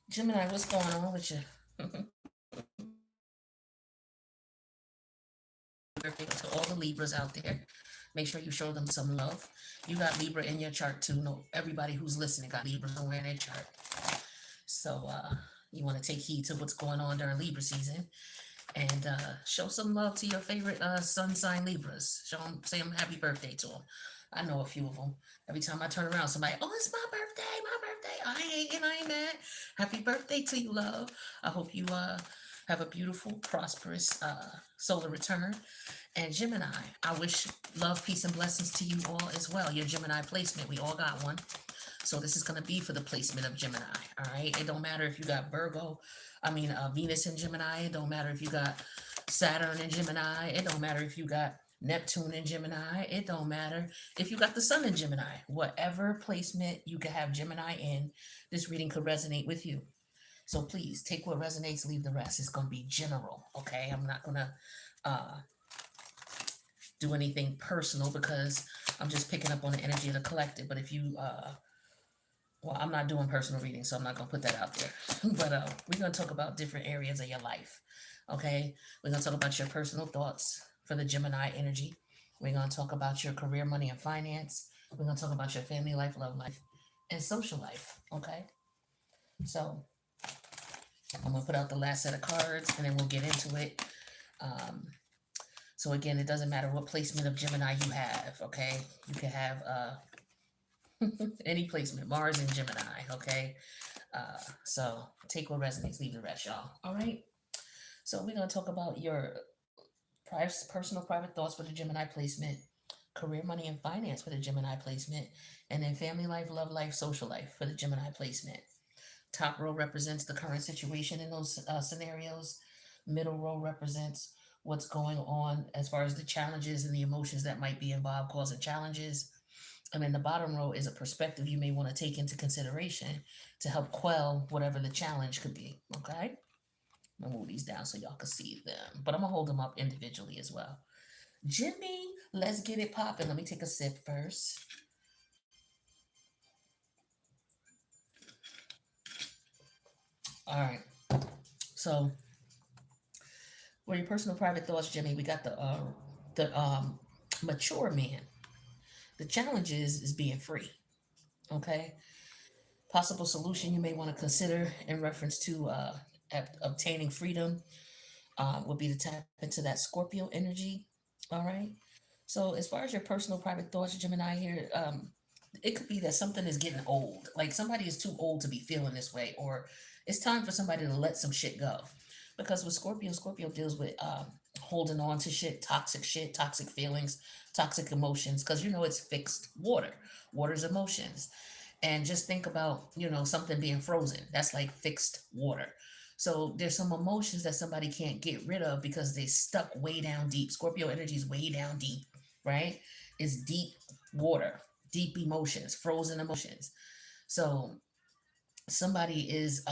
Gemini, what's going on with you? To all the Libras out there, make sure you show them some love. You got Libra in your chart too. No, everybody who's listening got Libra somewhere in their chart. So you want to take heed to what's going on during Libra season and show some love to your favorite sun sign Libras. Show them, say them happy birthday to them. I know a few of them. Every time I turn around, somebody, oh, it's my birthday, my birthday. I ain't mad. Happy birthday to you, love. I hope you have a beautiful, prosperous solar return. And Gemini, I wish love, peace, and blessings to you all as well. Your Gemini placement, we all got one. So this is going to be for the placement of Gemini. All right. It don't matter if you got Venus in Gemini. It don't matter if you got Saturn in Gemini. It don't matter if you got Neptune in Gemini. It don't matter if you got the Sun in Gemini. Whatever placement you can have Gemini in, this reading could resonate with you. So please take what resonates, leave the rest. It's going to be general. Okay. I'm not going to uh, do anything personal because I'm just picking up on the energy of the collective. But if you well, I'm not doing personal readings, so I'm not going to put that out there. But we're going to talk about different areas of your life. Okay? We're going to talk about your personal thoughts for the Gemini energy. We're going to talk about your career, money, and finance. We're going to talk about your family life, love life, and social life. Okay? So I'm going to put out the last set of cards and then we'll get into it. Um, so again, it doesn't matter what placement of Gemini you have. Okay? You can have any placement, Mars and Gemini. Okay? So take what resonates, leave the rest, y'all. All right. So we're gonna talk about your personal private thoughts for the Gemini placement, career, money, and finance for the Gemini placement, and then family life, love life, social life for the Gemini placement. Top row represents the current situation in those scenarios. Middle row represents what's going on as far as the challenges and the emotions that might be involved causing challenges. And then the bottom row is a perspective you may want to take into consideration to help quell whatever the challenge could be. Okay? I'm gonna move these down so y'all can see them. But I'm gonna hold them up individually as well. Jimmy, let's get it popping. Let me take a sip first. All right. So, for your personal private thoughts, Jimmy, we got the mature man. The challenge is being free. Okay. Possible solution you may want to consider in reference to obtaining freedom would be to tap into that Scorpio energy. All right. So as far as your personal private thoughts, Gemini here, it could be that something is getting old. Like somebody is too old to be feeling this way, or it's time for somebody to let some shit go. Because with Scorpio, Scorpio deals with holding on to shit, toxic feelings, toxic emotions. Because you know it's fixed water. Water's emotions. And just think about, something being frozen. That's like fixed water. So there's some emotions that somebody can't get rid of because they stuck way down deep. Scorpio energy is way down deep, right? It's deep water, deep emotions, frozen emotions. So somebody is,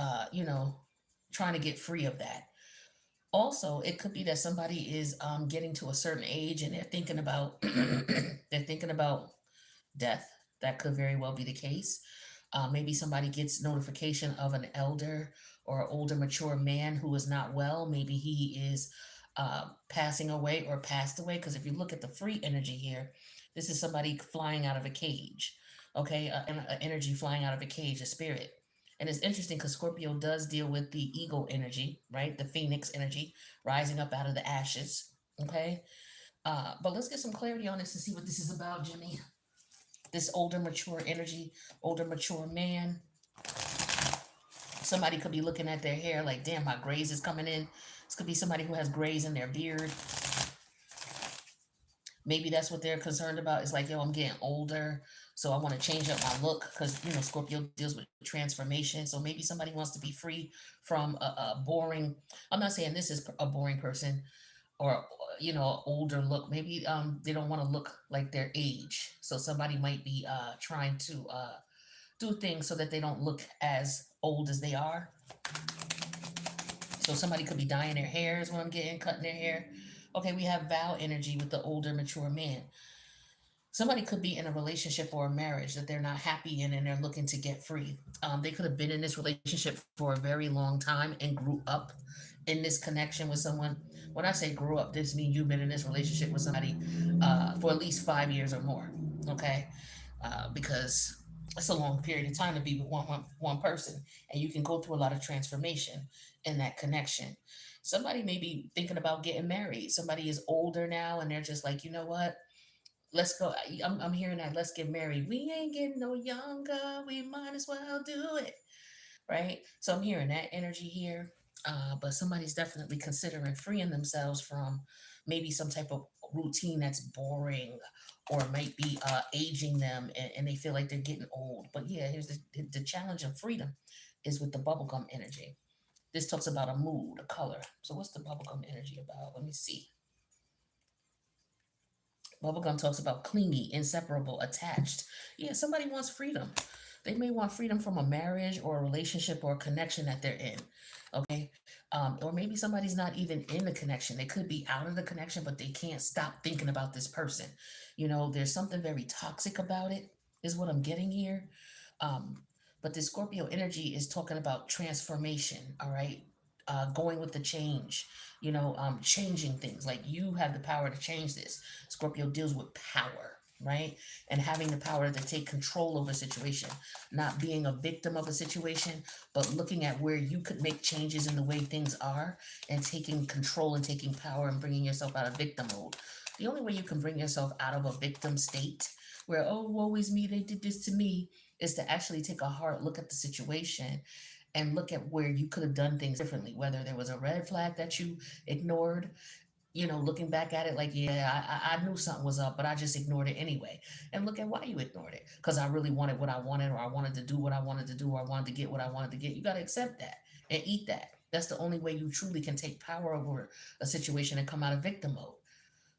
trying to get free of that. Also, it could be that somebody is getting to a certain age and they're thinking about they're thinking about death. That could very well be the case. Maybe somebody gets notification of an elder or an older, mature man who is not well. Maybe he is passing away or passed away. Because if you look at the free energy here, this is somebody flying out of a cage. Okay, an energy flying out of a cage, a spirit. And it's interesting because Scorpio does deal with the ego energy, right? The phoenix energy rising up out of the ashes. Okay, but let's get some clarity on this and see what this is about, Jimmy. This older, mature energy, older, mature man. Somebody could be looking at their hair like, damn, my grays is coming in. This could be somebody who has grays in their beard. Maybe that's what they're concerned about. It's like, yo, I'm getting older, so I want to change up my look because, Scorpio deals with transformation. So maybe somebody wants to be free from a boring, I'm not saying this is a boring person or, older look. Maybe they don't want to look like their age. So somebody might be trying to do things so that they don't look as old as they are. So somebody could be dyeing their hair is what I'm getting, cutting their hair. Okay, we have vow energy with the older, mature man. Somebody could be in a relationship or a marriage that they're not happy in and they're looking to get free. They could have been in this relationship for a very long time and grew up in this connection with someone. When I say grew up, this means you've been in this relationship with somebody for at least 5 years or more. Okay, because it's a long period of time to be with one person, and you can go through a lot of transformation in that connection. Somebody may be thinking about getting married. Somebody is older now, and they're just like, you know what? Let's go. I'm hearing that. Let's get married. We ain't getting no younger. We might as well do it. Right. So I'm hearing that energy here. But somebody's definitely considering freeing themselves from maybe some type of routine that's boring or might be aging them, and they feel like they're getting old. But yeah, here's the challenge of freedom is with the bubblegum energy. This talks about a mood, a color. So what's the bubblegum energy about? Let me see. Bubblegum talks about clingy, inseparable, attached. Yeah, somebody wants freedom. They may want freedom from a marriage or a relationship or a connection that they're in. Okay. Or maybe somebody's not even in the connection. They could be out of the connection, but they can't stop thinking about this person. There's something very toxic about it, is what I'm getting here. Um, but the Scorpio energy is talking about transformation, all right? Going with the change, changing things. Like you have the power to change this. Scorpio deals with power, right? And having the power to take control of a situation, not being a victim of a situation, but looking at where you could make changes in the way things are and taking control and taking power and bringing yourself out of victim mode. The only way you can bring yourself out of a victim state where, oh, woe is me, they did this to me, is to actually take a hard look at the situation and look at where you could have done things differently, whether there was a red flag that you ignored, looking back at it like, yeah, I knew something was up, but I just ignored it anyway. And look at why you ignored it. Because I really wanted what I wanted, or I wanted to do what I wanted to do, or I wanted to get what I wanted to get. You got to accept that and eat that. That's the only way you truly can take power over a situation and come out of victim mode.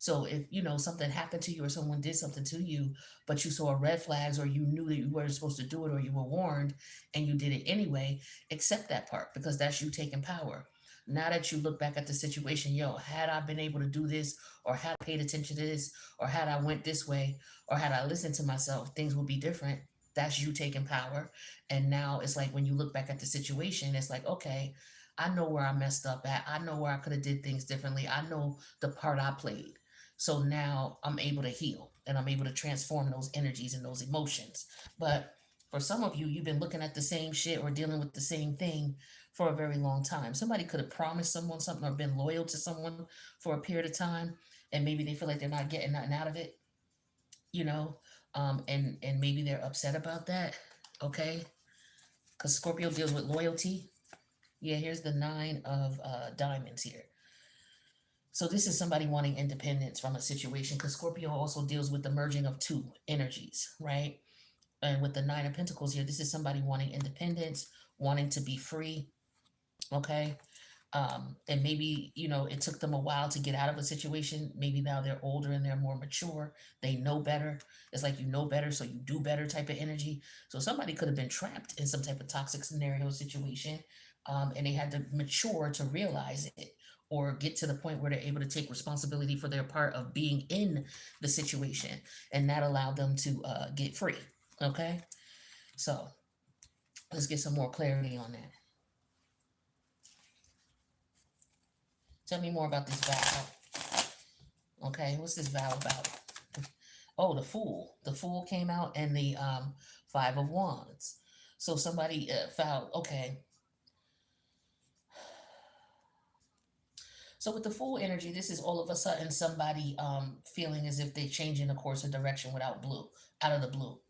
So if something happened to you or someone did something to you, but you saw red flags or you knew that you weren't supposed to do it or you were warned and you did it anyway, accept that part because that's you taking power. Now that you look back at the situation, had I been able to do this or had I paid attention to this or had I went this way or had I listened to myself, things would be different. That's you taking power. And now it's like when you look back at the situation, it's like, okay, I know where I messed up at. I know where I could have did things differently. I know the part I played. So now I'm able to heal and I'm able to transform those energies and those emotions. But for some of you, you've been looking at the same shit or dealing with the same thing for a very long time. Somebody could have promised someone something or been loyal to someone for a period of time, and maybe they feel like they're not getting nothing out of it, you know, and maybe they're upset about that. Okay, because Scorpio deals with loyalty. Yeah, here's the nine of diamonds here. So this is somebody wanting independence from a situation because Scorpio also deals with the merging of two energies, right? And with the nine of pentacles here, this is somebody wanting independence, wanting to be free, okay? And maybe, it took them a while to get out of a situation. Maybe now they're older and they're more mature. They know better. It's like you know better, so you do better type of energy. So somebody could have been trapped in some type of toxic scenario situation, and they had to mature to realize it or get to the point where they're able to take responsibility for their part of being in the situation. And that allowed them to get free. Okay? So let's get some more clarity on that. Tell me more about this vow. Okay, what's this vow about? Oh, the Fool. The Fool came out and the Five of Wands. So somebody vowed, okay. So with the Fool energy, this is all of a sudden somebody feeling as if they changing the course of direction out of the blue,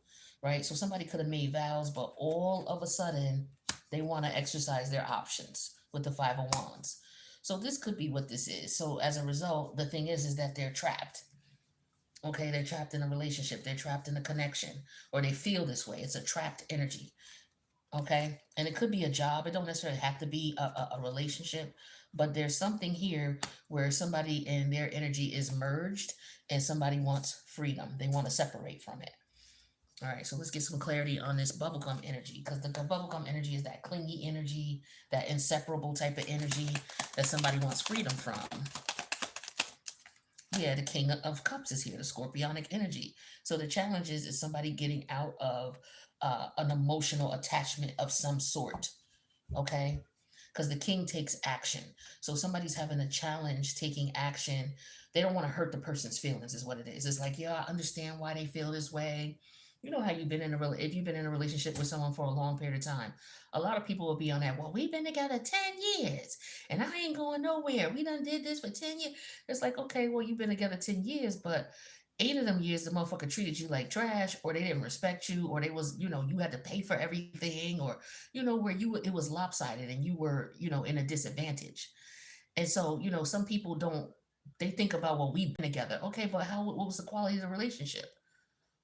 right? So somebody could have made vows, but all of a sudden they want to exercise their options with the Five of Wands. So this could be what this is. So as a result, the thing is that they're trapped. Okay, they're trapped in a relationship, they're trapped in a connection, or they feel this way. It's a trapped energy. Okay, and it could be a job. It don't necessarily have to be a relationship, but there's something here where somebody and their energy is merged, and somebody wants freedom. They want to separate from it. All right, so let's get some clarity on this bubblegum energy because the bubblegum energy is that clingy energy, that inseparable type of energy that somebody wants freedom from. Yeah, the King of Cups is here, the Scorpionic energy. So the challenge is somebody getting out of an emotional attachment of some sort. Okay, because the king takes action. So somebody's having a challenge taking action. They don't want to hurt the person's feelings, is what it is. It's like, yeah, I understand why they feel this way. You know how you've been in a if you've been in a relationship with someone for a long period of time, a lot of people will be on that. Well, we've been together 10 years, and I ain't going nowhere. We done did this for 10 years. It's like, okay, well, you've been together 10 years, but 8 of them years the motherfucker treated you like trash, or they didn't respect you, or they was, you had to pay for everything, or where it was lopsided and you were, in a disadvantage. And so, some people don't, they think about, well, we've been together. Okay, but what was the quality of the relationship?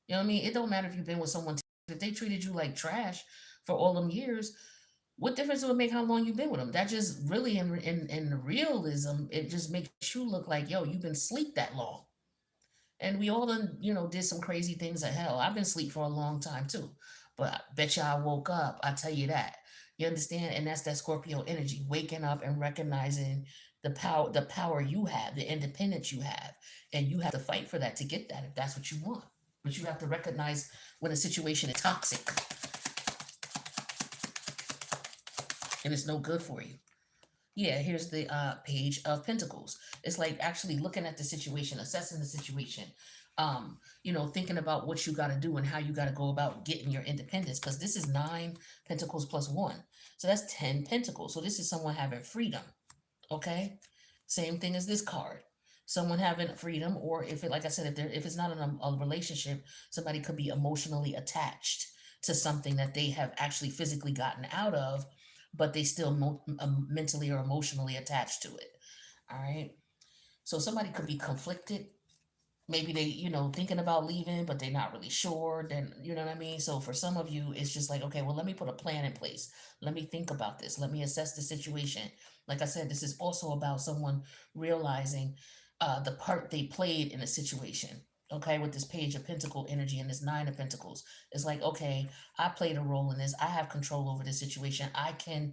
You know what I mean? It don't matter if you've been with someone, if they treated you like trash for all them years, what difference would it make how long you've been with them? That just really, in realism, it just makes you look like, yo, you've been asleep that long. And we all done, did some crazy things at hell. I've been asleep for a long time too. But I bet you I woke up, I tell you that. You understand? And that's that Scorpio energy, waking up and recognizing the power you have, the independence you have. And you have to fight for that to get that if that's what you want. But you have to recognize when a situation is toxic and it's no good for you. Yeah, here's the page of pentacles. It's like actually looking at the situation, assessing the situation, thinking about what you got to do and how you got to go about getting your independence. Because this is 9 pentacles plus one. So that's 10 pentacles. So this is someone having freedom. Okay. Same thing as this card. Someone having freedom, or if it, like I said, if it's not a relationship, somebody could be emotionally attached to something that they have actually physically gotten out of, but they still mentally or emotionally attached to it. All right. So somebody could be conflicted. Maybe they, thinking about leaving, but they're not really sure. Then, you know what I mean? So for some of you, it's just like, okay, well, let me put a plan in place. Let me think about this. Let me assess the situation. Like I said, this is also about someone realizing the part they played in a situation. Okay, with this page of pentacle energy and this 9 of pentacles, it's like, okay, I played a role in this. I have control over this situation. I can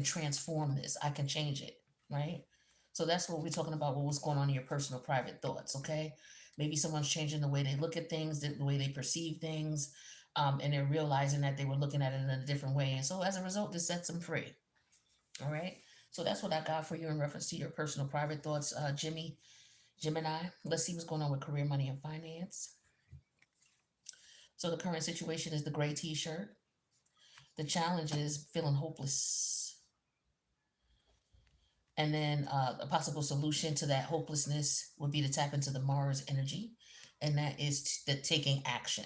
transform this. I can change it. Right. So that's what we're talking about. What's going on in your personal private thoughts. Okay. Maybe someone's changing the way they look at things, the way they perceive things, and they're realizing that they were looking at it in a different way. And so as a result, this sets them free. All right. So that's what I got for you in reference to your personal private thoughts, Gemini. Let's see what's going on with career, money, and finance. So the current situation is the gray t-shirt. The challenge is feeling hopeless. And then a possible solution to that hopelessness would be to tap into the Mars energy, and that is the taking action.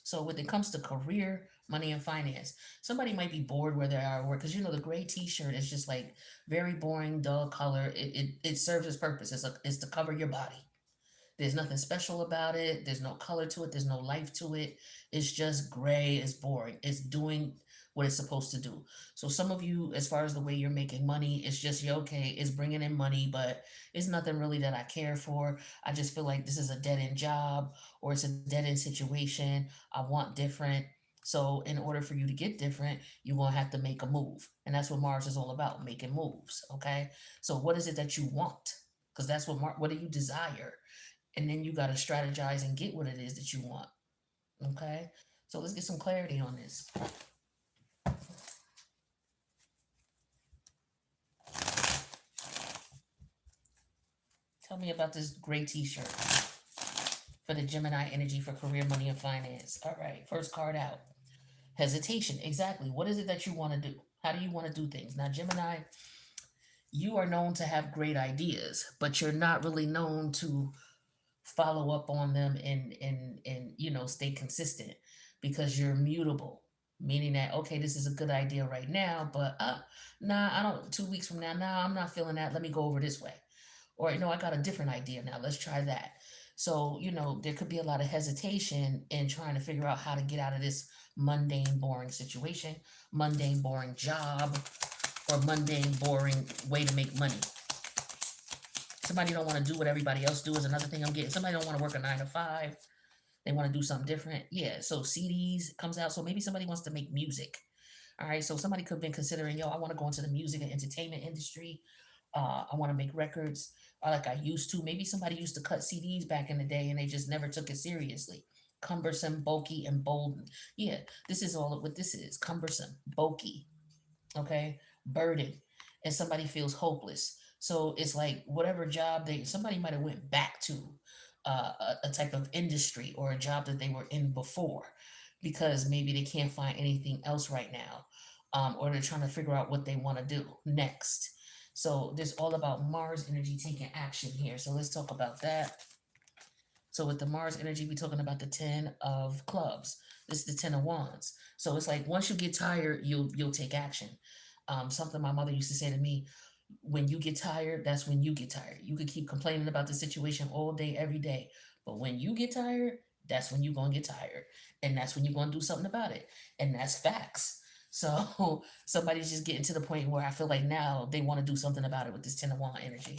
So when it comes to career, money, and finance, somebody might be bored where they are at work because the gray T-shirt is just like very boring, dull color. It serves its purpose. It's to cover your body. There's nothing special about it. There's no color to it. There's no life to it. It's just gray. It's boring. It's doing what it's supposed to do. So some of you, as far as the way you're making money, it's just you okay. It's bringing in money, but it's nothing really that I care for. I just feel like this is a dead end job or it's a dead end situation. I want different. So in order for you to get different, you're gonna have to make a move, and that's what Mars is all about, making moves. Okay. So what is it that you want? Because that's what do you desire? And then you got to strategize and get what it is that you want. Okay. So let's get some clarity on this. Tell me about this gray t-shirt for the Gemini energy for career, money, and finance. All right. First card out. Hesitation. Exactly. What is it that you want to do? How do you want to do things? Now, Gemini, you are known to have great ideas, but you're not really known to follow up on them and stay consistent because you're mutable, meaning that okay, this is a good idea right now, but nah, I don't. 2 weeks from now, nah, I'm not feeling that. Let me go over this way, or I got a different idea now. Let's try that. So there could be a lot of hesitation in trying to figure out how to get out of this mundane, boring situation, mundane, boring job, or mundane, boring way to make money. Somebody don't want to do what everybody else do is another thing I'm getting. Somebody don't want to work a 9 to 5. They want to do something different. Yeah, so CDs comes out. So maybe somebody wants to make music. All right, so somebody could have been considering, yo, I want to go into the music and entertainment industry. I want to make records like I used to. Maybe somebody used to cut CDs back in the day and they just never took it seriously. Cumbersome, bulky, and bold. Yeah, this is all what this is. Cumbersome, bulky, okay, burden, and somebody feels hopeless. So it's like whatever job they somebody might have went back to a type of industry or a job that they were in before because maybe they can't find anything else right now, or they're trying to figure out what they want to do next. So this all about Mars energy taking action here. So let's talk about that. So with the Mars energy, we're talking about the 10 of clubs. This is the 10 of wands. So it's like once you get tired, you'll take action. Something my mother used to say to me, when you get tired, that's when you get tired. You could keep complaining about the situation all day, every day. But when you get tired, that's when you're gonna get tired. And that's when you're gonna do something about it. And that's facts. So somebody's just getting to the point where I feel like now they want to do something about it with this 10 of wand energy.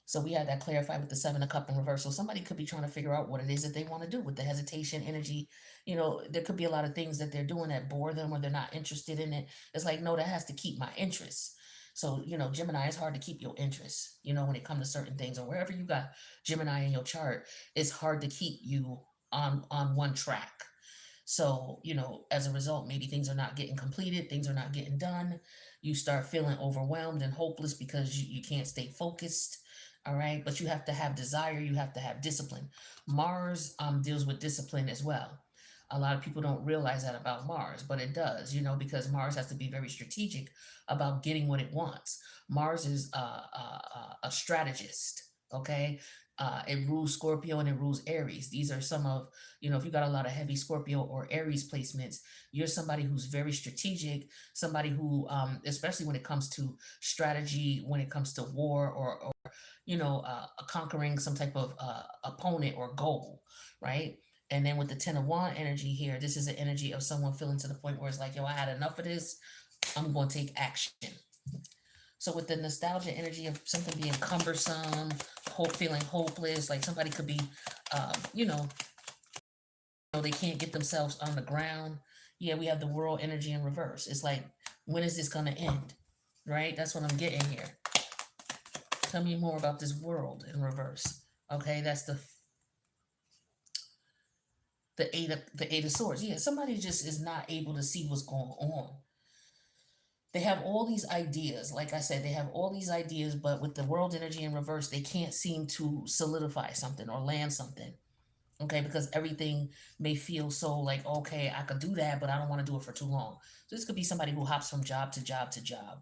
So we had that clarified with the 7 of cup in reverse. So somebody could be trying to figure out what it is that they want to do with the hesitation energy. You know, there could be a lot of things that they're doing that bore them or they're not interested in it. It's like, no, that has to keep my interest. So, you know, Gemini, it's hard to keep your interest, you know, when it comes to certain things or wherever you got Gemini in your chart, it's hard to keep you on one track. So, you know, as a result, maybe things are not getting completed, things are not getting done. You start feeling overwhelmed and hopeless because you can't stay focused. All right. But you have to have desire, you have to have discipline. Mars deals with discipline as well. A lot of people don't realize that about Mars, but it does, you know, because Mars has to be very strategic about getting what it wants. Mars is a strategist, okay? It rules Scorpio and it rules Aries. These are some of, you know, if you got a lot of heavy Scorpio or Aries placements, you're somebody who's very strategic, somebody who, especially when it comes to strategy, when it comes to war or you know, conquering some type of opponent or goal, right? And then with the 10 of wand energy here, this is the energy of someone feeling to the point where it's like, yo, I had enough of this. I'm going to take action. So with the nostalgia energy of something being cumbersome, feeling hopeless, like somebody could be, you know, they can't get themselves on the ground. Yeah, we have the world energy in reverse. It's like, when is this going to end? Right? That's what I'm getting here. Tell me more about this world in reverse. Okay, that's the eight of swords. Yeah, somebody just is not able to see what's going on. They have all these ideas. Like I said, they have all these ideas, but with the world energy in reverse, they can't seem to solidify something or land something. Okay, because everything may feel so like, okay, I could do that, but I don't want to do it for too long. So this could be somebody who hops from job to job to job,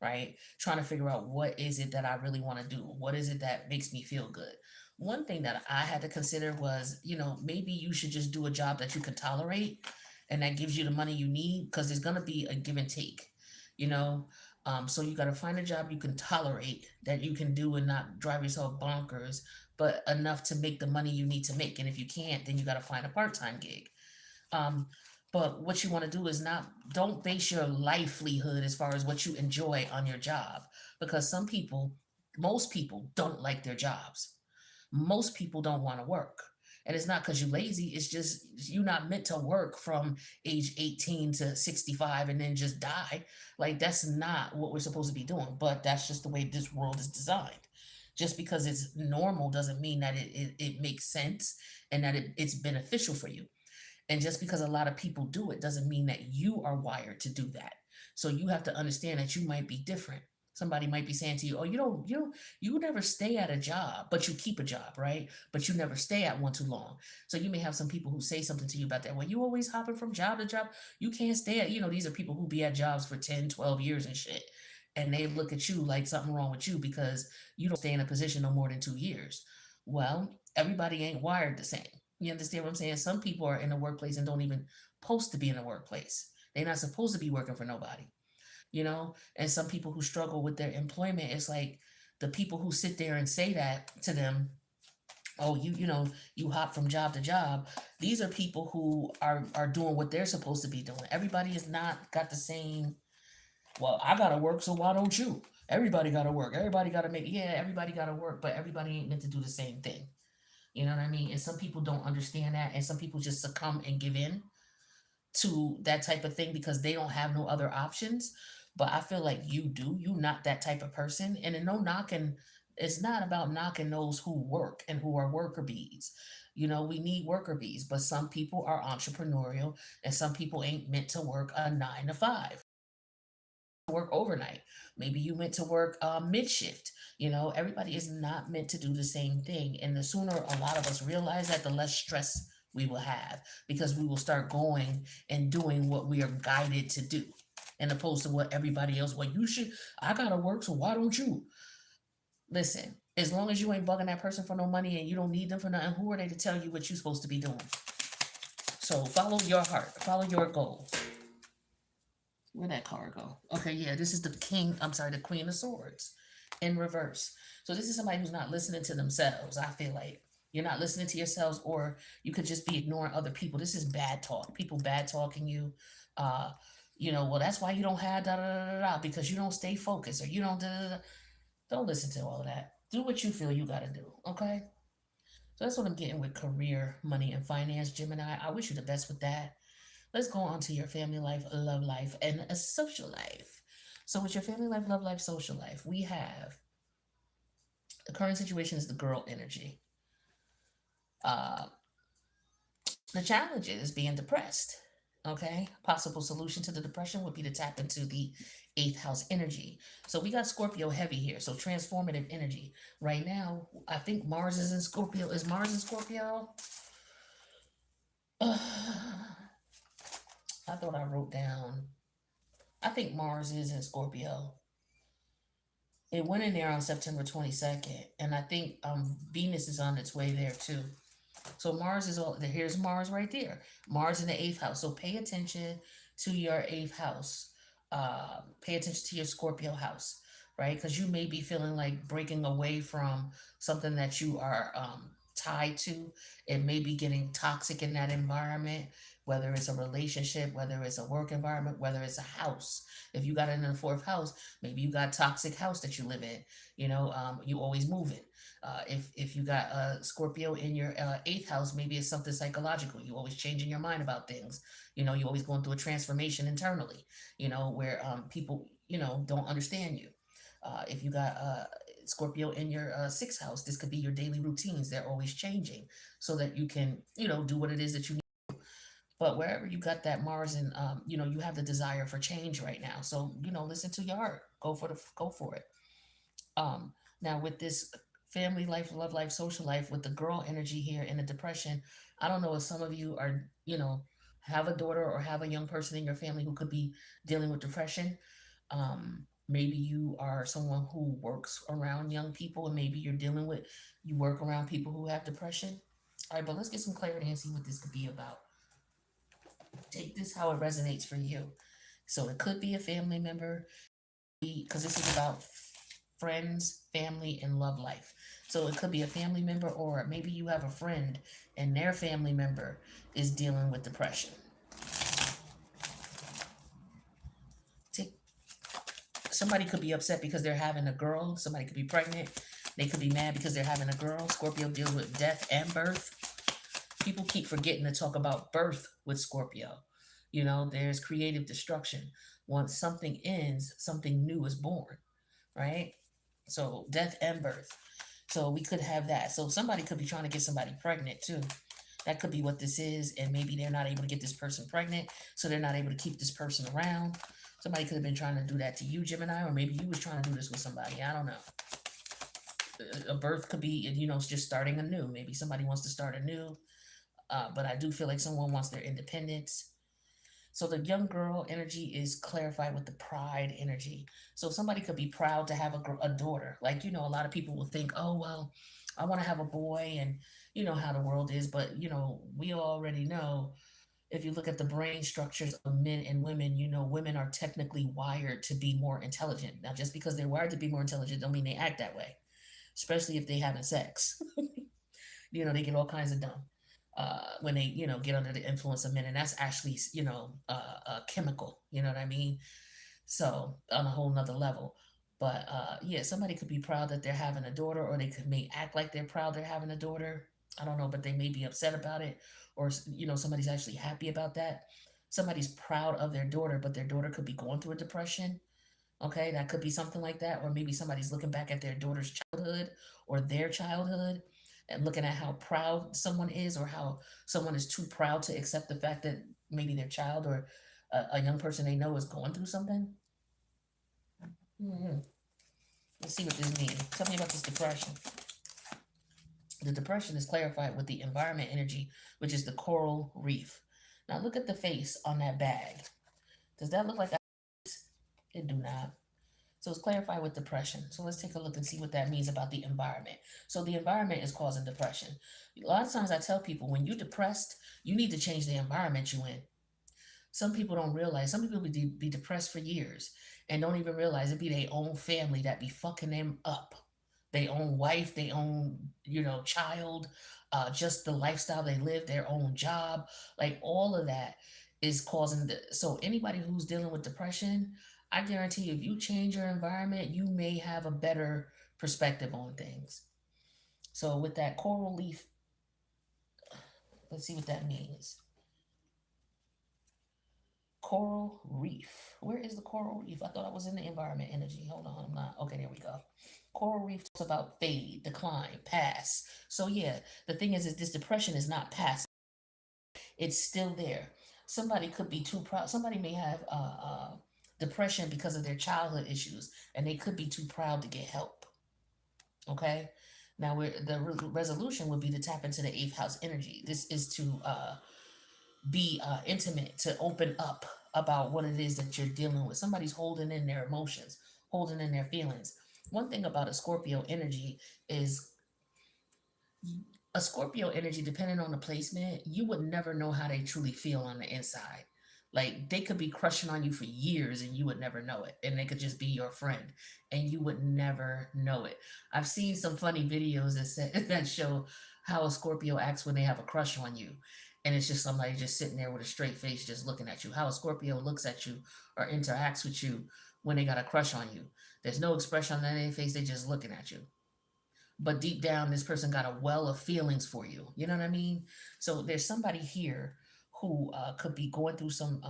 right? Trying to figure out what is it that I really want to do? What is it that makes me feel good? One thing that I had to consider was, you know, maybe you should just do a job that you can tolerate and that gives you the money you need because there's going to be a give and take, you know? So you got to find a job you can tolerate that you can do and not drive yourself bonkers, but enough to make the money you need to make. And if you can't, then you got to find a part-time gig. Um, but what you want to do is not, don't base your livelihood as far as what you enjoy on your job, because some people, most people don't like their jobs. Most people don't want to work. And it's not because you're lazy, it's just you're not meant to work from age 18 to 65 and then just die. Like, that's not what we're supposed to be doing. But that's just the way this world is designed. Just because it's normal doesn't mean that it makes sense and that it's beneficial for you. And just because a lot of people do it doesn't mean that you are wired to do that. So you have to understand that you might be different. Somebody might be saying to you, "Oh, you never stay at a job, but you keep a job, right? But you never stay at one too long." So you may have some people who say something to you about that. Well, you always hopping from job to job. You can't stay at, these are people who be at jobs for 10, 12 years and shit. And they look at you like something wrong with you because you don't stay in a position no more than 2 years. Well, everybody ain't wired the same. You understand what I'm saying? Some people are in the workplace and don't even supposed to be in the workplace. They're not supposed to be working for nobody, And some people who struggle with their employment, it's like the people who sit there and say that to them, oh, you hop from job to job. These are people who are doing what they're supposed to be doing. Everybody is not got the same, well, I gotta work, so why don't you? Everybody gotta work. Everybody gotta everybody gotta work, but everybody ain't meant to do the same thing. You know what I mean? And some people don't understand that, and some people just succumb and give in to that type of thing because they don't have no other options. But I feel like you do. You not that type of person. And then no knocking, it's not about knocking those who work and who are worker bees. We need worker bees, but some people are entrepreneurial and some people ain't meant to work a 9 to 5. Work overnight. Maybe you meant to work mid shift. Everybody is not meant to do the same thing. And the sooner a lot of us realize that, the less stress we will have, because we will start going and doing what we are guided to do, and opposed to what everybody else, well, you should, I gotta work, so why don't you? Listen, as long as you ain't bugging that person for no money and you don't need them for nothing, who are they to tell you what you're supposed to be doing? So follow your heart, follow your goals. Where'd that card go? Okay, yeah, this is the king. I'm sorry, the Queen of Swords in reverse. So this is somebody who's not listening to themselves. I feel like you're not listening to yourselves, or you could just be ignoring other people. This is bad talk. People bad talking you. Uh, well, that's why you don't have da da da da da, because you don't stay focused, or you don't da da da. Don't listen to all of that. Do what you feel you gotta do. Okay. So that's what I'm getting with career, money, and finance, Gemini. I wish you the best with that. Let's go on to your family life, love life, and a social life. So, with your family life, love life, social life, we have the current situation is the girl energy. Uh, the challenge is being depressed. Okay, possible solution to the depression would be to tap into the eighth house energy. So we got Scorpio heavy here. So transformative energy. Right now, I think Mars is in Scorpio. Is Mars in Scorpio? I thought I wrote down. I think Mars is in Scorpio. It went in there on September 22nd, and I think Venus is on its way there too. So Mars is all. Here's Mars right there. Mars in the eighth house. So pay attention to your eighth house. Pay attention to your Scorpio house, right? Because you may be feeling like breaking away from something that you are tied to. It may be getting toxic in that environment, whether it's a relationship, whether it's a work environment, whether it's a house. If you got it in the fourth house, maybe you got a toxic house that you live in. You always moving. If you got a Scorpio in your eighth house, maybe it's something psychological. You always changing your mind about things. You always going through a transformation internally. Where people don't understand you. If you got Scorpio in your sixth house, this could be your daily routines. They're always changing, so that you can do what it is that you need. But wherever you got that Mars, and you have the desire for change right now. So listen to your heart. Go for it. Now with this family life, love life, social life, with the girl energy here in the depression, I don't know if some of you are, have a daughter or have a young person in your family who could be dealing with depression. Maybe you are someone who works around young people, and maybe you work around people who have depression. All right, but let's get some clarity and see what this could be about. Take this how it resonates for you. So it could be a family member, because this is about friends, family, and love life. So it could be a family member, or maybe you have a friend and their family member is dealing with depression. Take, somebody could be upset because they're having a girl. Somebody could be pregnant. They could be mad because they're having a girl. Scorpio deals with death and birth. People keep forgetting to talk about birth with Scorpio. There's creative destruction. Once something ends, something new is born, right? So death and birth. So we could have that. So somebody could be trying to get somebody pregnant too. That could be what this is, and maybe they're not able to get this person pregnant, so they're not able to keep this person around. Somebody could have been trying to do that to you, Gemini, or maybe you was trying to do this with somebody. I don't know. A birth could be, just starting anew. Maybe somebody wants to start anew, but I do feel like someone wants their independence. So the young girl energy is clarified with the pride energy. So somebody could be proud to have a daughter. Like, a lot of people will think, oh, well, I want to have a boy, and you know how the world is. But, we already know, if you look at the brain structures of men and women, women are technically wired to be more intelligent. Now, just because they're wired to be more intelligent don't mean they act that way, especially if they having sex. They get all kinds of dumb when they, get under the influence of men, and that's actually, chemical. You know what I mean? So on a whole nother level. But yeah, somebody could be proud that they're having a daughter, or they may act like they're proud they're having a daughter. I don't know, but they may be upset about it, or somebody's actually happy about that. Somebody's proud of their daughter, but their daughter could be going through a depression. Okay, that could be something like that, or maybe somebody's looking back at their daughter's childhood or their childhood and looking at how proud someone is, or how someone is too proud to accept the fact that maybe their child or a young person they know is going through something. Hmm. Let's see what this means. Tell me about this depression. The depression is clarified with the environment energy, which is the coral reef. Now look at the face on that bag. Does that look like a... It do not. So it's clarified with depression. So let's take a look and see what that means about the environment. So the environment is causing depression. A lot of times I tell people, when you're depressed, you need to change the environment you in. Some people don't realize, some people be depressed for years and don't even realize it be their own family that be fucking them up. Their own wife, their own, child, just the lifestyle they live, their own job, like all of that is causing so anybody who's dealing with depression, I guarantee you, if you change your environment, you may have a better perspective on things. So with that coral leaf, let's see what that means. Coral reef. Where is the coral reef? I thought I was in the environment energy. Hold on, I'm not. Okay, there we go. Coral reef talks about fade, decline, pass. So yeah, the thing is this depression is not past. It's still there. Somebody could be too proud. Somebody may have depression because of their childhood issues, and they could be too proud to get help. Okay. Now, the resolution would be to tap into the eighth house energy. This is to be intimate, to open up about what it is that you're dealing with. Somebody's holding in their emotions, holding in their feelings. One thing about a Scorpio energy is a Scorpio energy, depending on the placement, you would never know how they truly feel on the inside. Like they could be crushing on you for years and you would never know it. And they could just be your friend and you would never know it. I've seen some funny videos that show how a Scorpio acts when they have a crush on you. And it's just somebody just sitting there with a straight face, just looking at you. How a Scorpio looks at you or interacts with you when they got a crush on you. There's no expression on their face, they're just looking at you, but deep down this person got a well of feelings for you, you know what I mean? So there's somebody here who could be going through some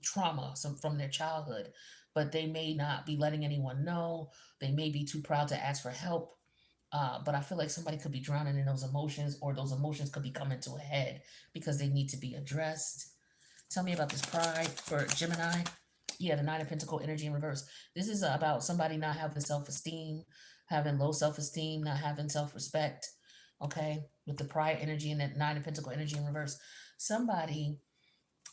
trauma some from their childhood, but they may not be letting anyone know. They may be too proud to ask for help, but I feel like somebody could be drowning in those emotions, or those emotions could be coming to a head because they need to be addressed. Tell me about this pride for Gemini. Yeah, the Nine of Pentacle energy in reverse. This is about somebody not having self-esteem, having low self-esteem, not having self-respect. Okay, with the pride energy and that Nine of Pentacle energy in reverse. Somebody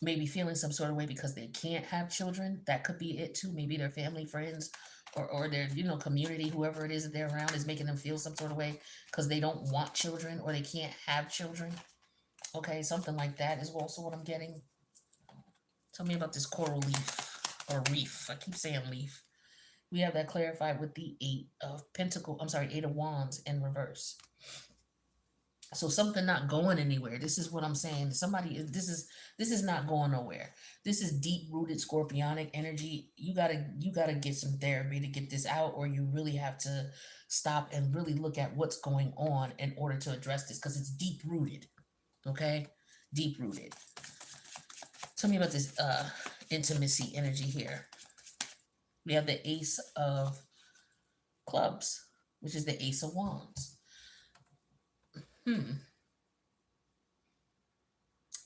may be feeling some sort of way because they can't have children. That could be it too. Maybe their family, friends, or their community, whoever it is that they're around, is making them feel some sort of way because they don't want children or they can't have children. Okay, something like that is also what I'm getting. Tell me about this coral leaf or reef. I keep saying leaf. We have that clarified with the Eight of Wands in reverse. So something not going anywhere. This is what I'm saying. This is not going nowhere. This is deep rooted scorpionic energy. You gotta get some therapy to get this out, or you really have to stop and really look at what's going on in order to address this, because it's deep rooted. Okay? Deep rooted. Tell me about this intimacy energy here. We have the Ace of Clubs, which is the Ace of Wands.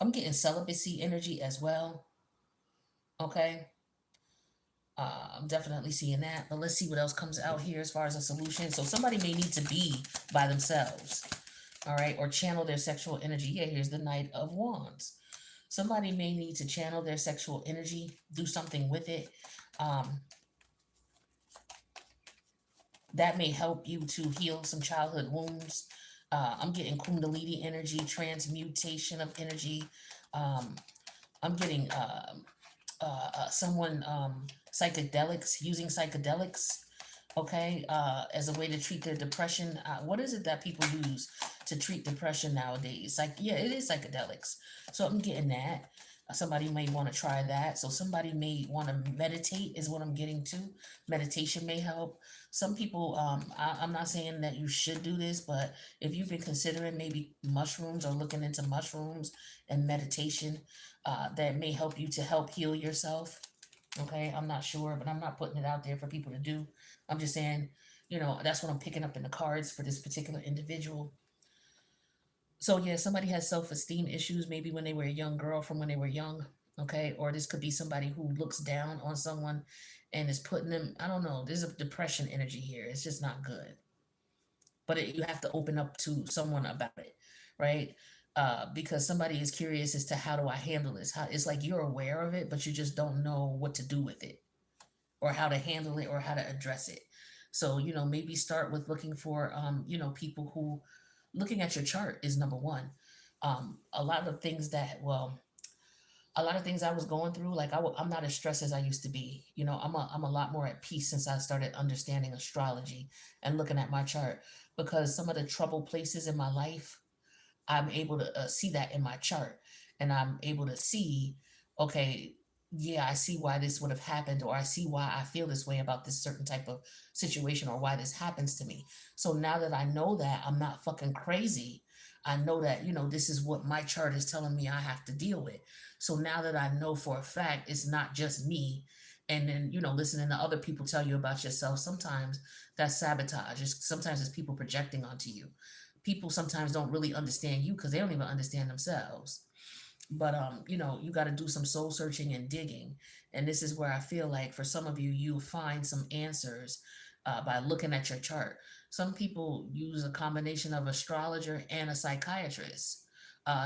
I'm getting celibacy energy as well. Okay. I'm definitely seeing that. But let's see what else comes out here as far as a solution. So somebody may need to be by themselves. All right. Or channel their sexual energy. Yeah, here's the Knight of Wands. Somebody may need to channel their sexual energy, do something with it. That may help you to heal some childhood wounds. I'm getting Kundalini energy, transmutation of energy. I'm getting someone psychedelics, using psychedelics, okay, as a way to treat their depression. What is it that people use to treat depression nowadays? Like, yeah, it is psychedelics. So I'm getting that. Somebody may want to try that. So somebody may want to meditate is what I'm getting to. Meditation may help. Some people, I'm not saying that you should do this, but if you've been considering maybe mushrooms or looking into mushrooms and meditation, that may help you to help heal yourself. Okay, I'm not sure, but I'm not putting it out there for people to do. I'm just saying, that's what I'm picking up in the cards for this particular individual. So yeah, somebody has self-esteem issues maybe when they were a young girl from when they were young, okay? Or this could be somebody who looks down on someone and is putting them, I don't know, there's a depression energy here. It's just not good. But you have to open up to someone about it, right? Because somebody is curious as to how do I handle this? How it's like you're aware of it, but you just don't know what to do with it or how to handle it or how to address it. So, maybe start with looking for, people who looking at your chart is number one. A lot of things that, well, a lot of things I was going through, like I'm not as stressed as I used to be. I'm a lot more at peace since I started understanding astrology and looking at my chart because some of the trouble places in my life I'm able to see that in my chart, and I'm able to see, okay, yeah, I see why this would have happened, or I see why I feel this way about this certain type of situation, or why this happens to me. So now that I know that, I'm not fucking crazy. I know that, this is what my chart is telling me I have to deal with. So now that I know for a fact it's not just me, and then, listening to other people tell you about yourself, sometimes that's sabotage. Sometimes it's people projecting onto you. People sometimes don't really understand you because they don't even understand themselves. But you got to do some soul searching and digging, and this is where I feel like for some of you, you'll find some answers by looking at your chart. Some people use a combination of astrologer and a psychiatrist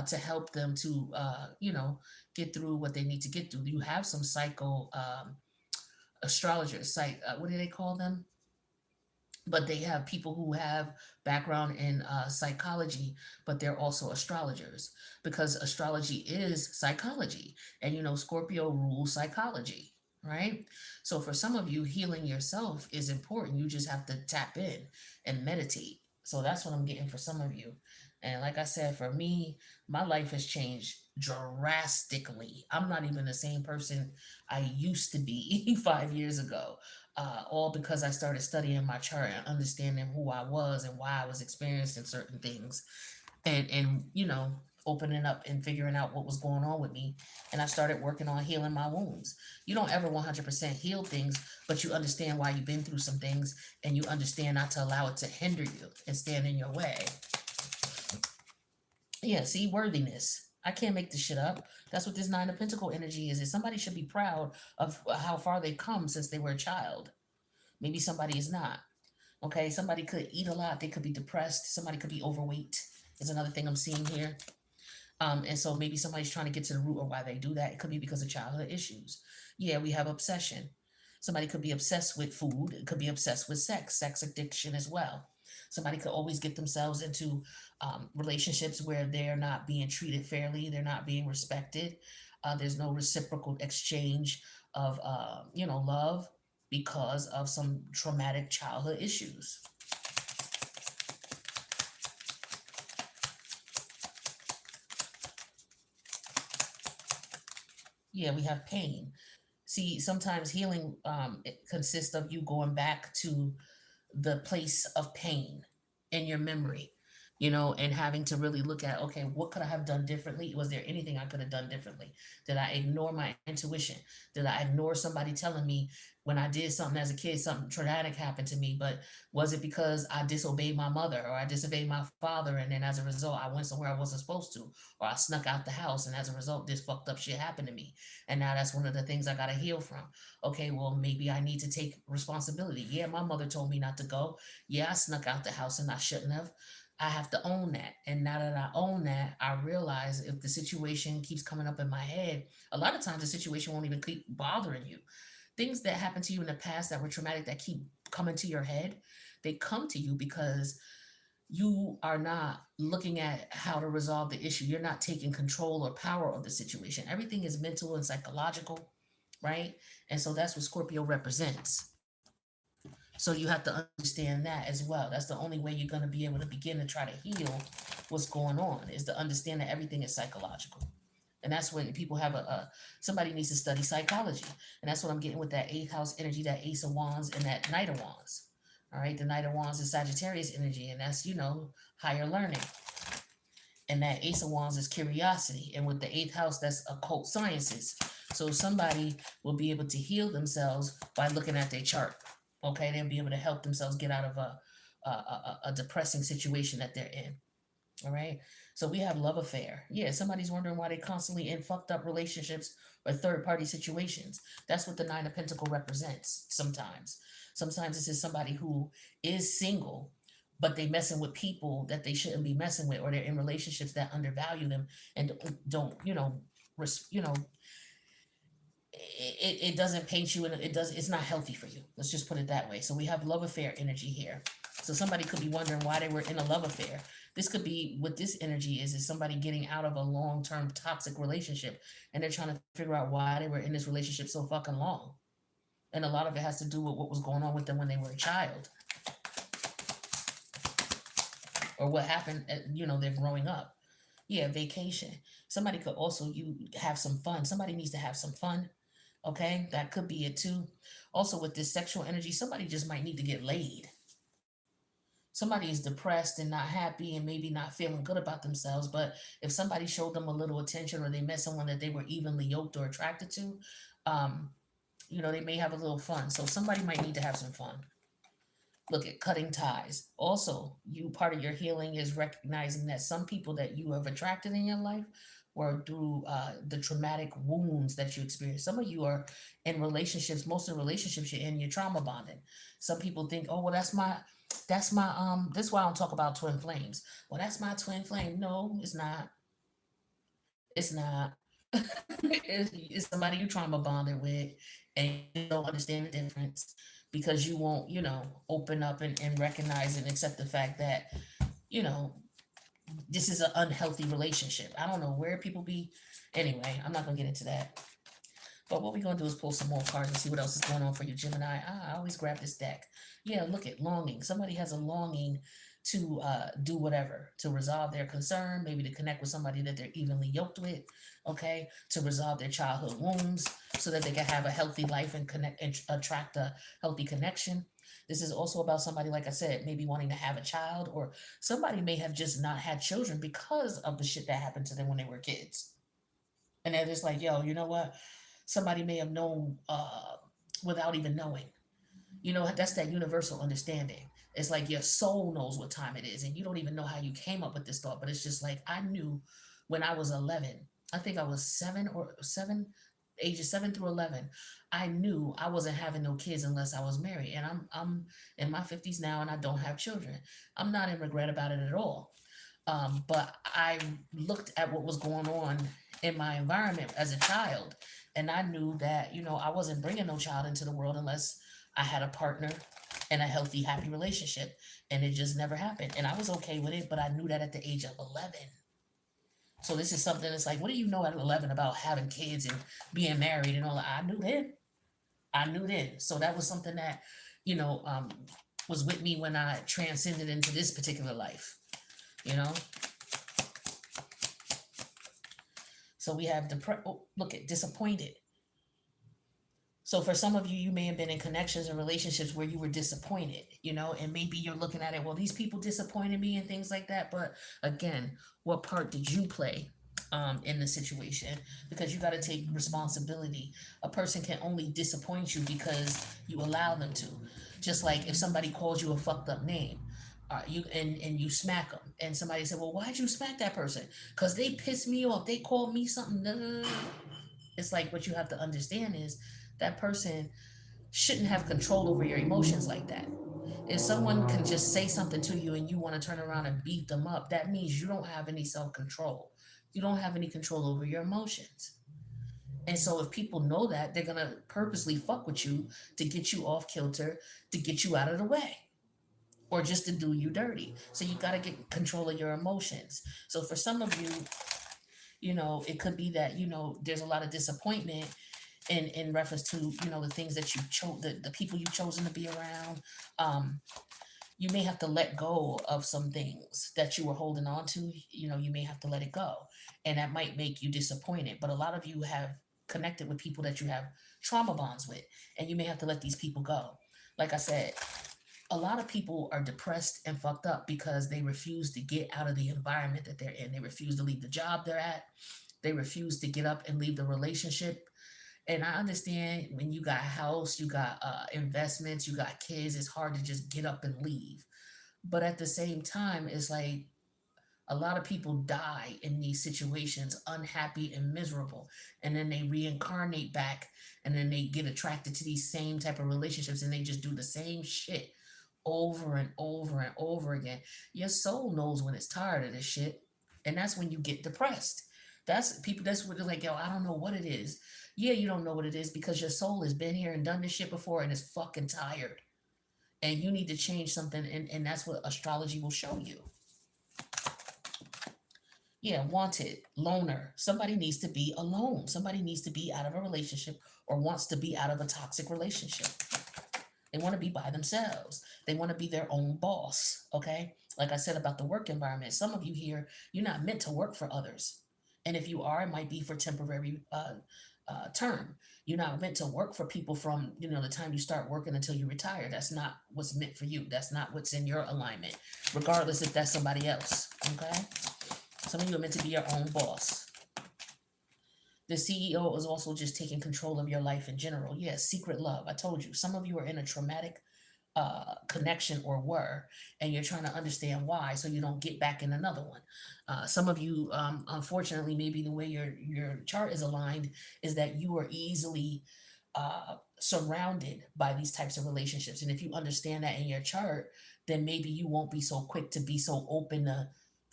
to help them to get through what they need to get through. You have some psycho astrologers, what do they call them? But they have people who have background in psychology, but they're also astrologers because astrology is psychology, and Scorpio rules psychology, right? So for some of you, healing yourself is important. You just have to tap in and meditate. So that's what I'm getting for some of you. And like I said, for me, my life has changed drastically. I'm not even the same person I used to be 5 years ago, all because I started studying my chart and understanding who I was and why I was experiencing certain things, and opening up and figuring out what was going on with me. And I started working on healing my wounds. You don't ever 100% heal things, but you understand why you've been through some things, and you understand not to allow it to hinder you and stand in your way. Yeah, see, worthiness. I can't make this shit up. That's what this Nine of Pentacle energy is. Somebody should be proud of how far they've come since they were a child. Maybe somebody is not. Okay, somebody could eat a lot. They could be depressed. Somebody could be overweight. Is another thing I'm seeing here. And so maybe somebody's trying to get to the root of why they do that. It could be because of childhood issues. Yeah, we have obsession. Somebody could be obsessed with food. It could be obsessed with sex addiction as well. Somebody could always get themselves into relationships where they're not being treated fairly, they're not being respected. There's no reciprocal exchange of, love because of some traumatic childhood issues. Yeah, we have pain. See, sometimes healing it consists of you going back to the place of pain in your memory, and having to really look at, okay, what could I have done differently? Was there anything I could have done differently? Did I ignore my intuition? Did I ignore somebody telling me when I did something as a kid, something traumatic happened to me? But was it because I disobeyed my mother or I disobeyed my father, and then as a result, I went somewhere I wasn't supposed to, or I snuck out the house, and as a result, this fucked up shit happened to me? And now that's one of the things I got to heal from. Okay, well, maybe I need to take responsibility. Yeah, my mother told me not to go. Yeah, I snuck out the house and I shouldn't have. I have to own that. And now that I own that, I realize if the situation keeps coming up in my head, a lot of times the situation won't even keep bothering you. Things that happened to you in the past that were traumatic that keep coming to your head, they come to you because you are not looking at how to resolve the issue. You're not taking control or power of the situation. Everything is mental and psychological, right? And so that's what Scorpio represents. So you have to understand that as well. That's the only way you're going to be able to begin to try to heal what's going on, is to understand that everything is psychological. And that's when people have somebody needs to study psychology. And that's what I'm getting with that eighth house energy, that ace of wands and that knight of wands. All right. The knight of wands is Sagittarius energy, and that's, higher learning. And that ace of wands is curiosity. And with the eighth house, that's occult sciences. So somebody will be able to heal themselves by looking at their chart. Okay, they'll be able to help themselves get out of a depressing situation that they're in. All right. So we have love affair. Yeah, somebody's wondering why they constantly in fucked up relationships or third party situations. That's what the Nine of Pentacle represents sometimes. Sometimes this is somebody who is single, but they messing with people that they shouldn't be messing with, or they're in relationships that undervalue them and don't it doesn't paint you, and it's not healthy for you. Let's just put it that way. So we have love affair energy here. So somebody could be wondering why they were in a love affair. This could be what this energy is somebody getting out of a long-term toxic relationship, and they're trying to figure out why they were in this relationship so fucking long. And a lot of it has to do with what was going on with them when they were a child, or what happened they're growing up. Yeah, vacation. Somebody could also you have some fun. Somebody needs to have some fun. Okay, that could be it too. Also, with this sexual energy, somebody just might need to get laid. Somebody is depressed and not happy and maybe not feeling good about themselves. But if somebody showed them a little attention, or they met someone that they were evenly yoked or attracted to, um, they may have a little fun. So somebody might need to have some fun. Look at cutting ties. Also, you part of your healing is recognizing that some people that you have attracted in your life were through the traumatic wounds that you experienced. Some of you are in relationships. Most of the relationships you're in, you're trauma bonded. Some people think, oh well, that's my. This is why I don't talk about twin flames. Well, that's my twin flame. No, it's not. It's not. It's somebody you trauma bonded with, and you don't understand the difference because you won't, open up and recognize and accept the fact that, you know, this is an unhealthy relationship. I don't know where people be. Anyway, I'm not gonna get into that. But what we're gonna do is pull some more cards and see what else is going on for you, Gemini. I always grab this deck. Yeah, look at longing. Somebody has a longing to do whatever, to resolve their concern, maybe to connect with somebody that they're evenly yoked with, okay, to resolve their childhood wounds so that they can have a healthy life and connect and attract a healthy connection. This is also about somebody, like I said, maybe wanting to have a child, or somebody may have just not had children because of the shit that happened to them when they were kids. And they're just like, yo, you know what? Somebody may have known without even knowing. That's that universal understanding. It's like your soul knows what time it is, and you don't even know how you came up with this thought. But it's just like I knew when I was 11. I think I was seven, ages 7 through 11. I knew I wasn't having no kids unless I was married, and I'm in my 50s now, and I don't have children. I'm not in regret about it at all. But I looked at what was going on in my environment as a child, and I knew that I wasn't bringing no child into the world unless I had a partner and a healthy, happy relationship, and it just never happened. And I was okay with it, but I knew that at the age of 11. So this is something that's like, what do you know at 11 about having kids and being married and all that? I knew then. I knew then. So that was something that, you know, um, was with me when I transcended into this particular life, you know? So we have look at disappointed. So for some of you, you may have been in connections and relationships where you were disappointed, and maybe you're looking at it, well, these people disappointed me and things like that. But again, what part did you play in the situation? Because you got to take responsibility. A person can only disappoint you because you allow them to. Just like if somebody calls you a fucked up name, and you smack them, and somebody said, well, why'd you smack that person? Because they pissed me off. They called me something. It's like what you have to understand is that person shouldn't have control over your emotions like that. If someone can just say something to you and you want to turn around and beat them up, that means you don't have any self control. You don't have any control over your emotions. And so if people know that, they're going to purposely fuck with you to get you off kilter, to get you out of the way, or just to do you dirty. So you got to get control of your emotions. So for some of you, it could be that, there's a lot of disappointment in reference to, the things that you chose, the people you've chosen to be around. You may have to let go of some things that you were holding on to. You may have to let it go, and that might make you disappointed. But a lot of you have connected with people that you have trauma bonds with, and you may have to let these people go. Like I said, a lot of people are depressed and fucked up because they refuse to get out of the environment that they're in. They refuse to leave the job they're at. They refuse to get up and leave the relationship. And I understand when you got a house, you got investments, you got kids, it's hard to just get up and leave. But at the same time, it's like a lot of people die in these situations unhappy and miserable, and then they reincarnate back, and then they get attracted to these same type of relationships, and they just do the same shit over and over and over again. Your soul knows when it's tired of this shit, and that's when you get depressed. That's people, that's what they're like, yo, I don't know what it is. Yeah, you don't know what it is because your soul has been here and done this shit before and is fucking tired, and you need to change something, and that's what astrology will show you. Yeah, wanted, loner. Somebody needs to be alone. Somebody needs to be out of a relationship or wants to be out of a toxic relationship. They want to be by themselves. They want to be their own boss. Okay. Like I said about the work environment, some of you here, you're not meant to work for others. And if you are, it might be for temporary term. You're not meant to work for people from, the time you start working until you retire. That's not what's meant for you. That's not what's in your alignment, regardless if that's somebody else. Okay. Some of you are meant to be your own boss. The CEO is also just taking control of your life in general. Yes, secret love. I told you, some of you are in a traumatic connection or were, and you're trying to understand why, so you don't get back in another one. Some of you, unfortunately, maybe the way your chart is aligned is that you are easily surrounded by these types of relationships, and if you understand that in your chart, then maybe you won't be so quick to be so open to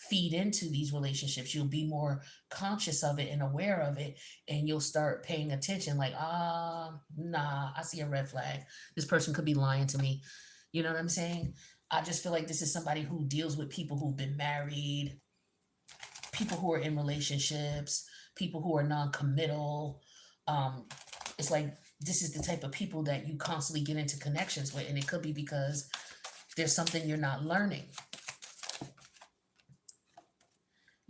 feed into these relationships. You'll be more conscious of it and aware of it, and you'll start paying attention like, nah, I see a red flag. This person could be lying to me. You know what I'm saying? I just feel like this is somebody who deals with people who've been married, people who are in relationships, people who are non-committal. um it's like this is the type of people that you constantly get into connections with, and it could be because there's something you're not learning.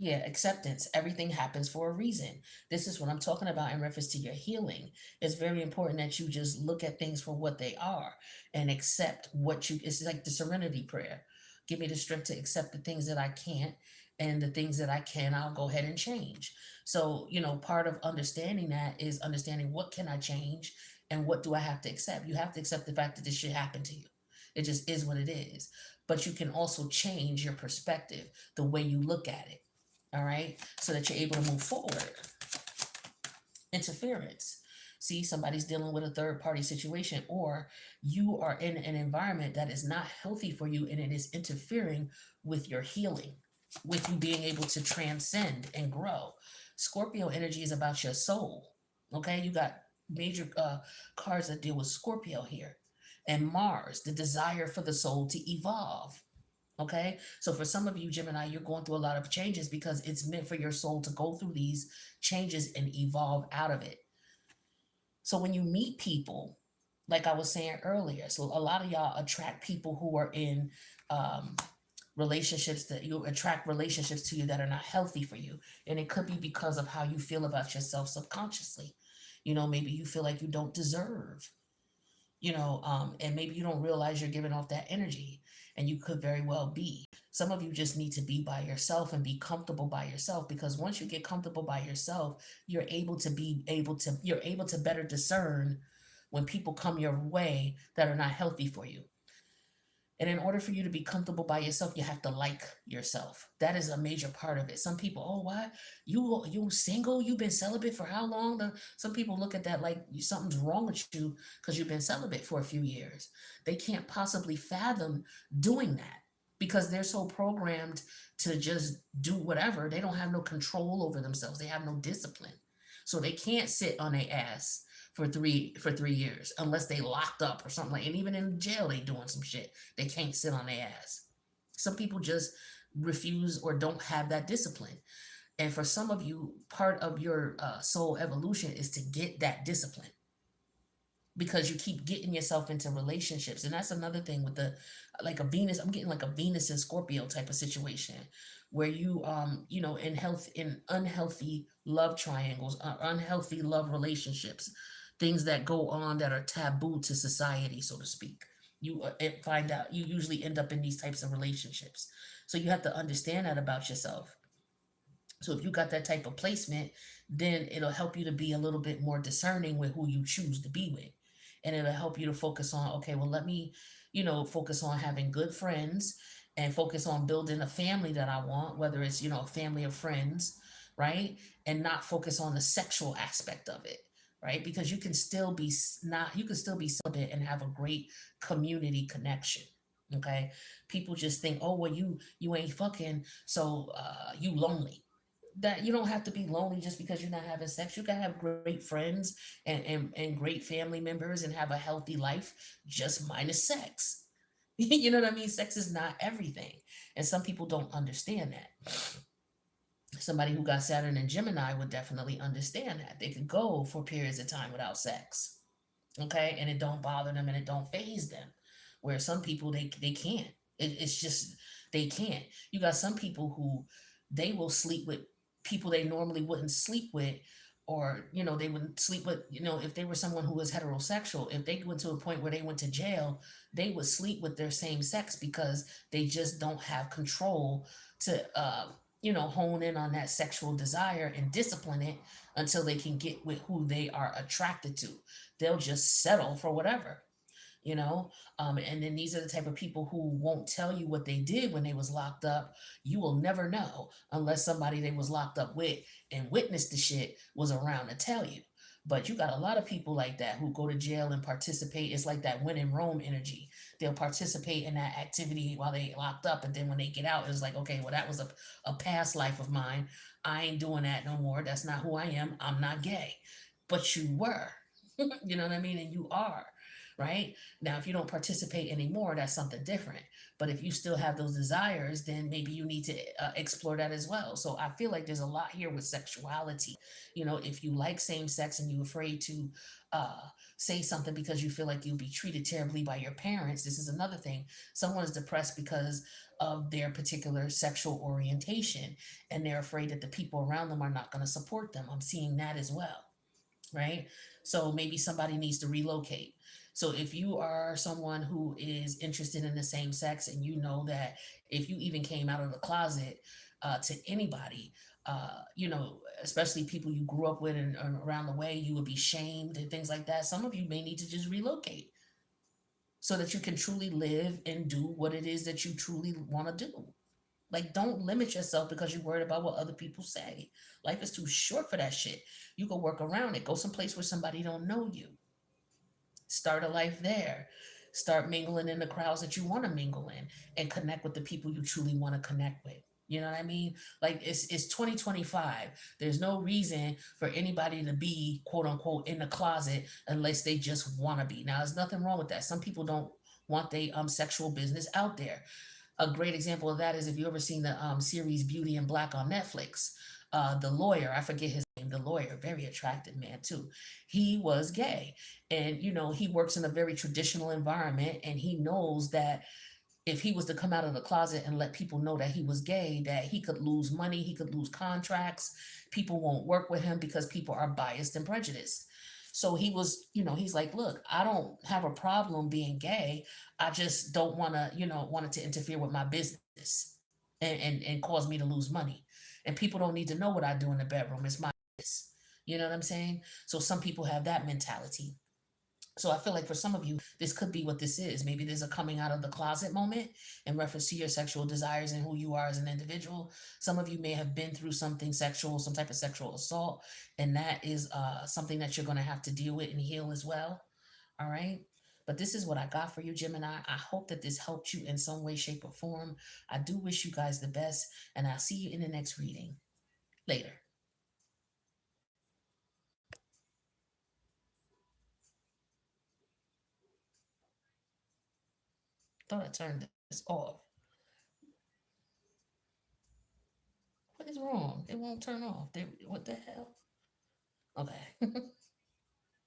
Yeah, acceptance. Everything happens for a reason. This is what I'm talking about in reference to your healing. It's very important that you just look at things for what they are and accept what you, it's like the serenity prayer. Give me the strength to accept the things that I can't, and the things that I can, I'll go ahead and change. So, part of understanding that is understanding what can I change and what do I have to accept. You have to accept the fact that this shit happened to you. It just is what it is. But you can also change your perspective, the way you look at it, all right, so that you're able to move forward. Interference. See, somebody's dealing with a third party situation, or you are in an environment that is not healthy for you and it is interfering with your healing, with you being able to transcend and grow. Scorpio energy is about your soul. Okay, you got major cards that deal with Scorpio here, and Mars, the desire for the soul to evolve. Okay. So for some of you, Gemini, you're going through a lot of changes because it's meant for your soul to go through these changes and evolve out of it. So when you meet people, like I was saying earlier, so a lot of y'all attract people who are in um, relationships, that you attract relationships to you that are not healthy for you. And it could be because of how you feel about yourself subconsciously. Maybe you feel like you don't deserve, and maybe you don't realize you're giving off that energy, and you could very well be. Some of you just need to be by yourself and be comfortable by yourself, because once you get comfortable by yourself, you're able to better discern when people come your way that are not healthy for you. And in order for you to be comfortable by yourself, you have to like yourself. That is a major part of it. Some people, oh, why you single? You've been celibate for how long? Some people look at that like something's wrong with you because you've been celibate for a few years. They can't possibly fathom doing that because they're so programmed to just do whatever. They don't have no control over themselves. They have no discipline. So they can't sit on their ass for 3 years unless they locked up or something like. And even in jail, they doing some shit. They can't sit on their ass. Some people just refuse or don't have that discipline. And for some of you, part of your soul evolution is to get that discipline, because you keep getting yourself into relationships. And that's another thing with the, like a Venus, I'm getting like a Venus and Scorpio type of situation where you in unhealthy love triangles, unhealthy love relationships, things that go on that are taboo to society, so to speak. You find out you usually end up in these types of relationships. So you have to understand that about yourself. So if you got that type of placement, then it'll help you to be a little bit more discerning with who you choose to be with. And it'll help you to focus on, okay, well, let me, focus on having good friends and focus on building a family that I want, whether it's, a family of friends, right? And not focus on the sexual aspect of it, right? Because you can still be not, you can still be celibate and have a great community connection. Okay. People just think, oh, well, you ain't fucking, so you lonely. That you don't have to be lonely just because you're not having sex. You can have great friends and great family members and have a healthy life, just minus sex. You know what I mean? Sex is not everything. And some people don't understand that. Somebody who got Saturn and Gemini would definitely understand that. They could go for periods of time without sex. Okay, and it don't bother them and it don't phase them, where some people they can't. It's just they can't. You got some people who they will sleep with people they normally wouldn't sleep with, or they wouldn't sleep with, if they were someone who was heterosexual, if they went to a point where they went to jail, they would sleep with their same sex because they just don't have control to hone in on that sexual desire and discipline it until they can get with who they are attracted to. They'll just settle for whatever, you know and then these are the type of people who won't tell you what they did when they was locked up. You will never know unless somebody they was locked up with and witnessed the shit was around to tell you. But you got a lot of people like that who go to jail and participate. It's like that when in Rome energy. They'll participate in that activity while they locked up, and then when they get out, it's like, okay, well, that was a past life of mine. I ain't doing that no more. That's not who I am. I'm not gay. But you were. You know what I mean? And you are, right? Now, if you don't participate anymore, that's something different. But if you still have those desires, then maybe you need to explore that as well. So I feel like there's a lot here with sexuality. If you like same sex and you're afraid to uh, say something because you feel like you'll be treated terribly by your parents, this is another thing. Someone is depressed because of their particular sexual orientation, and they're afraid that the people around them are not going to support them. I'm seeing that as well, right? So maybe somebody needs to relocate. So if you are someone who is interested in the same sex, and you know that if you even came out of the closet to anybody, especially people you grew up with and around the way, you would be shamed and things like that. Some of you may need to just relocate so that you can truly live and do what it is that you truly want to do. Like, don't limit yourself because you're worried about what other people say. Life is too short for that shit. You can work around it. Go someplace where somebody don't know you. Start a life there. Start mingling in the crowds that you want to mingle in, and connect with the people you truly want to connect with. You know what I mean? Like, it's 2025. There's no reason for anybody to be quote unquote in the closet unless they just want to be. Now, there's nothing wrong with that. Some people don't want their sexual business out there. A great example of that is if you ever seen the series Beauty and Black on Netflix. The lawyer, I forget his name, the lawyer, very attractive man too. He was gay, and he works in a very traditional environment, and he knows that if he was to come out of the closet and let people know that he was gay, that he could lose money, he could lose contracts, people won't work with him because people are biased and prejudiced. So he was, he's like, look, I don't have a problem being gay. I just don't want to, want it to interfere with my business and cause me to lose money. And people don't need to know what I do in the bedroom. It's my business. You know what I'm saying? So some people have that mentality. So I feel like for some of you, this could be what this is. Maybe there's a coming out of the closet moment in reference to your sexual desires and who you are as an individual. Some of you may have been through something sexual, some type of sexual assault, and that is something that you're going to have to deal with and heal as well. All right. But this is what I got for you, Gemini. I hope that this helped you in some way, shape, or form. I do wish you guys the best, and I'll see you in the next reading. Later. Thought I turned this off. What is wrong? It won't turn off. What the hell? Okay.